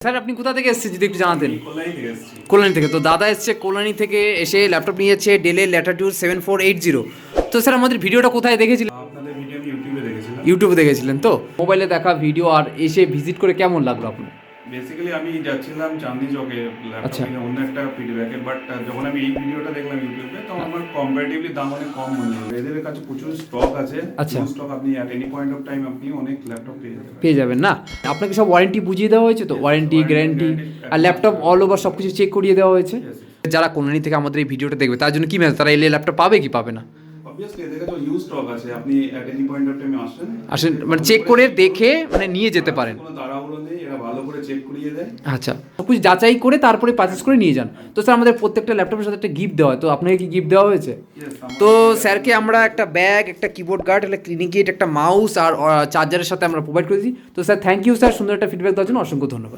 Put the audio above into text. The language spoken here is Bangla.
স্যার আপনি কোথা থেকে এসেছেন যদি একটু জানাতেন? কল্যাণী থেকে এসেছি। কল্যাণী থেকে। তো দাদা এসছে কল্যাণী থেকে, এসে ল্যাপটপ নিয়ে যাচ্ছে ডেলের ল্যাটিটিউড 7480। তো স্যার আমাদের ভিডিওটা কোথায় দেখেছিলেন? আপনাদের ভিডিও আমি ইউটিউবে দেখেছিলাম। ইউটিউবে দেখেছিলেন তো? মোবাইলে দেখা ভিডিও আর এসে ভিজিট করে কেমন লাগলো আপনার? বেসিক্যালি আমি যাচ্ছিলাম চাঁদনি চকে ল্যাপটপ আচ্ছা। কিনে অন্য একটা ফিডব্যাকে, বাট যখন আমি এই ভিডিওটা দেখলাম ইউটিউবে তখন আমার কম্পারেটিভলি দাম অনেক কম মনে হলো। এদের কাছে প্রচুর স্টক আছে। আচ্ছা। স্টক আপনি at any point of time আপনি অনেক ল্যাপটপ পেয়ে যেতে পারেন। পেয়ে যাবেন না? আপনাকে সব ওয়ারেন্টি বুঝিয়ে দেওয়া হয়েছে তো? ওয়ারেন্টি, গ্যারান্টি আর ল্যাপটপ অল ওভার সব কিছু চেক করিয়ে দেওয়া হয়েছে? Yes, যারা কল্যাণী থেকে আমাদের এই ভিডিওটা দেখবে তার জন্য কি মেসেজ? তারা এলে ল্যাপটপ পাবে কি পাবে না? অবভিয়াসলি এদের কাছে ইউজ স্টক আছে। আপনি at any point of time আসেন মানে চেক করে দেখে মানে নিয়ে যেতে পারেন। কোনো তাড়াহুড়ো নেই, এরা ভালো করে চেক করিয়ে দেয়। আচ্ছা, সব কিছু যাচাই করে তারপরে পারচেস করে নিয়ে যান। তো স্যার আমাদের প্রত্যেকটা ল্যাপটপের সাথে একটা গিফট দেওয়া হয়, তো আপনাকে কি গিফট দেওয়া হয়েছে? Yes, তো স্যারকে আমরা একটা ব্যাগ, একটা কিবোর্ড গার্ড, একটা ক্লিনিকেট, একটা মাউস আর চার্জারের সাথে আমরা প্রোভাইড করেছি। তো স্যার থ্যাংক ইউ স্যার, সুন্দর একটা ফিডব্যাক দেওয়ার জন্য অসংখ্য ধন্যবাদ।